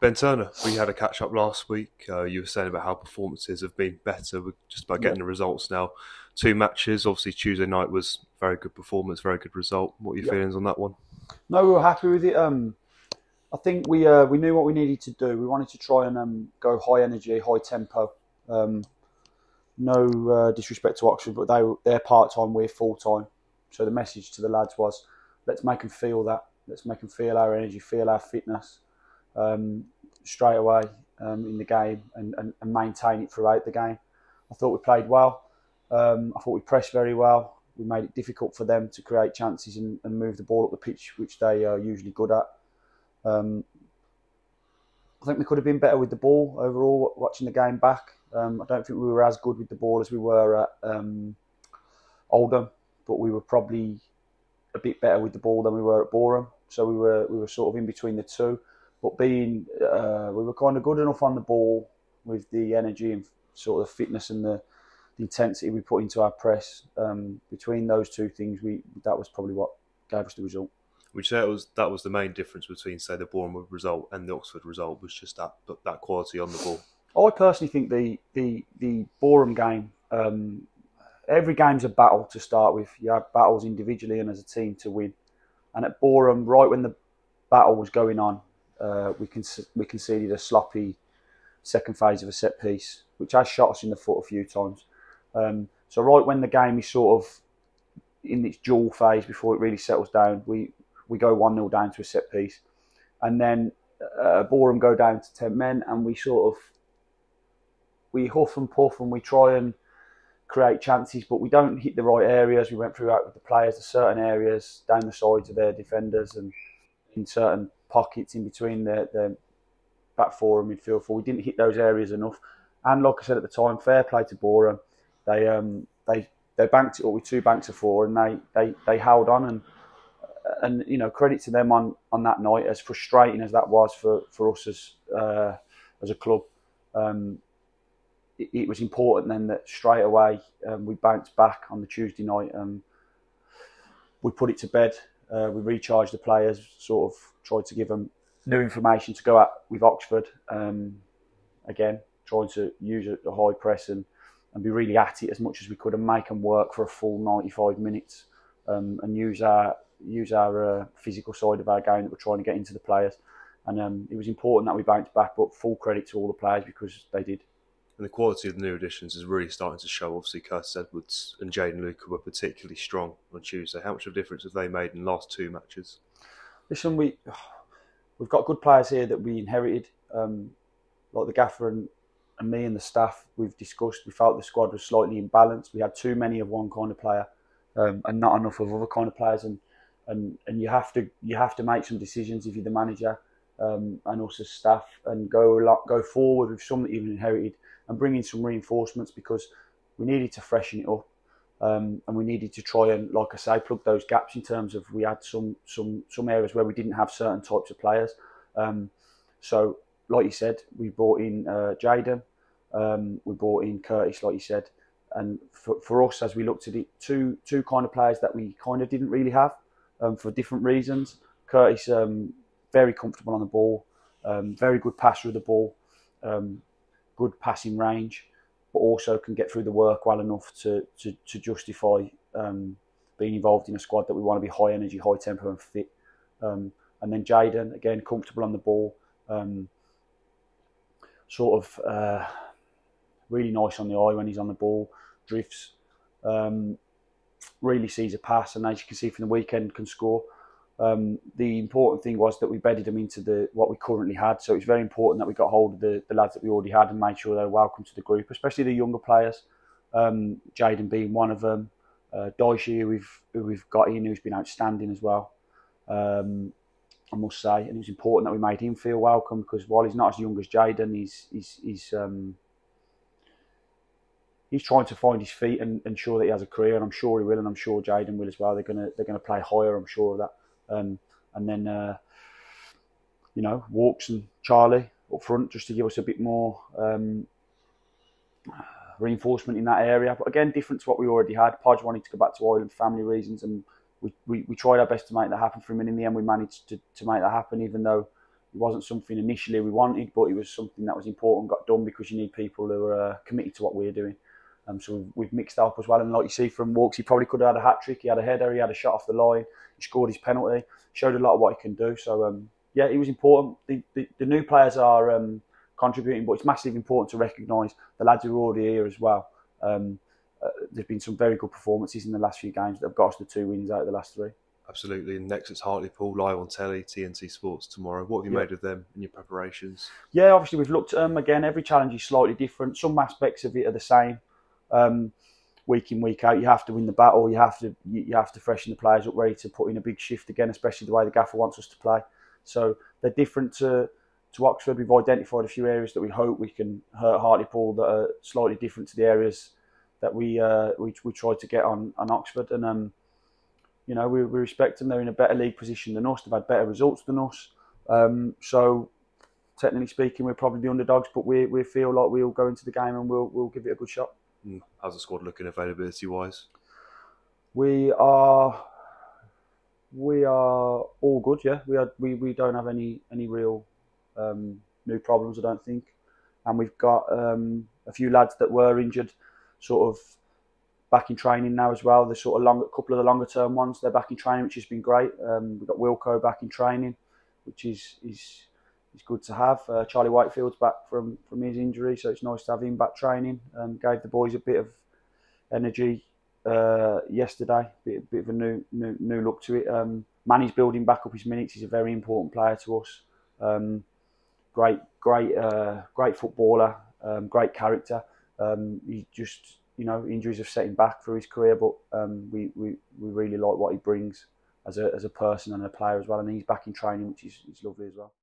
Ben Turner, we had a catch up last week. You were saying about how performances have been better with just about getting the results now. 2 matches, obviously Tuesday night was very good performance, very good result. What are your feelings on that one? No, we were happy with it. I think we knew what we needed to do. We wanted to try and go high energy, high tempo. No disrespect to Oxford, but they're part time, we're full time. So the message to the lads was, let's make them feel that. Let's make them feel our energy, feel our fitness straight away in the game, and maintain it throughout the game. I thought we played well. I thought we pressed very well. We made it difficult for them to create chances and move the ball up the pitch, which they are usually good at. I think we could have been better with the ball overall, watching the game back. I don't think we were as good with the ball as we were at Oldham, but we were probably a bit better with the ball than we were at Boreham. So we were sort of in between the two. But we were kind of good enough on the ball with the energy and sort of the fitness and the intensity we put into our press. Between those two things, that was probably what gave us the result. Would you say that was the main difference between, say, the Bournemouth result and the Oxford result, was just that quality on the ball? I personally think the Boreham game, every game's a battle to start with. You have battles individually and as a team to win. And at Boreham, right when the battle was going on, we conceded a sloppy second phase of a set piece, which has shot us in the foot a few times. So right when the game is sort of in its dual phase before it really settles down, we go 1-0 down to a set piece, and then Boreham go down to 10 men, and we huff and puff and we try and create chances, but we don't hit the right areas. We went through out with the players to certain areas down the sides of their defenders and in certain pockets in between their back four and midfield four. We didn't hit those areas enough, and like I said at the time, fair play to Boreham. They banked it up with 2 banks of 4, and they held on, and you know, credit to them on that night. As frustrating as that was for us as a club, it was important then that straight away we bounced back on the Tuesday night. We put it to bed. We recharged the players, sort of tried to give them new information to go at with Oxford. Again, trying to use a high press and be really at it as much as we could and make them work for a full 95 minutes and use our physical side of our game that we're trying to get into the players. And it was important that we bounced back, but full credit to all the players because they did. And the quality of the new additions is really starting to show. Obviously, Curtis Edwards and Jaden Luca were particularly strong on Tuesday. How much of a difference have they made in the last 2 matches? Listen, we've got good players here that we inherited, like the gaffer and me and the staff. We've discussed. We felt the squad was slightly imbalanced. We had too many of one kind of player and not enough of other kind of players. And you have to make some decisions if you're the manager and also staff, and go forward with some that you've inherited and bring in some reinforcements, because we needed to freshen it up and we needed to try and, like I say, plug those gaps in terms of we had some areas where we didn't have certain types of players. So, like you said, we brought in Jaden, we brought in Curtis, like you said, and for us, as we looked at it, two kind of players that we kind of didn't really have for different reasons. Curtis, very comfortable on the ball, very good passer of the ball, good passing range, but also can get through the work well enough to justify being involved in a squad that we want to be high energy, high tempo and fit. And then Jaden, again, comfortable on the ball, really nice on the eye when he's on the ball, drifts, really sees a pass, and as you can see from the weekend, can score. The important thing was that we bedded them into what we currently had, so it's very important that we got hold of the lads that we already had and made sure they were welcome to the group, especially the younger players, Jaden being one of them. Daishi, who we've got in, who's been outstanding as well, I must say, and it was important that we made him feel welcome, because while he's not as young as Jaden, he's trying to find his feet and ensure that he has a career, and I'm sure he will, and I'm sure Jaden will as well. They're gonna play higher, I'm sure of that. And then Walks and Charlie up front, just to give us a bit more reinforcement in that area. But again, different to what we already had. Podge wanted to go back to Ireland for family reasons, and we tried our best to make that happen for him, and in the end we managed to make that happen, even though wasn't something initially we wanted, but it was something that was important, got done, because you need people who are committed to what we're doing. So we've mixed up as well, and like you see from Walks, he probably could have had a hat trick. He had a header, he had a shot off the line, he scored his penalty, showed a lot of what he can do. So yeah, it was important. The new players are contributing, but it's massively important to recognise the lads who are already here as well. There's been some very good performances in the last few games that have got us the 2 wins out of the last 3. Absolutely. And next it's Hartlepool, live on telly, TNT Sports tomorrow. What have you made of them in your preparations? Yeah, obviously we've looked at them again. Every challenge is slightly different. Some aspects of it are the same. Week in, week out, you have to win the battle. You have to freshen the players up, ready to put in a big shift again, especially the way the gaffer wants us to play. So they're different to Oxford. We've identified a few areas that we hope we can hurt Hartlepool that are slightly different to the areas that we tried to get on Oxford. And we respect them. They're in a better league position than us. They've had better results than us. So technically speaking, we're probably the underdogs, but we feel like we'll go into the game and we'll give it a good shot. How's the squad looking availability wise? We are all good. Yeah, we don't have any real new problems, I don't think, and we've got a few lads that were injured, sort of back in training now as well. The sort of couple of the longer term ones, they're back in training, which has been great. We've got Wilco back in training, which is good to have. Charlie Whitefield's back from his injury, so it's nice to have him back training. Gave the boys a bit of energy yesterday, bit of a new look to it. Manny's building back up his minutes. He's a very important player to us. Great footballer, great character. He just, injuries have set him back through his career, but we really like what he brings as a person and a player as well. And he's back in training, which is lovely as well.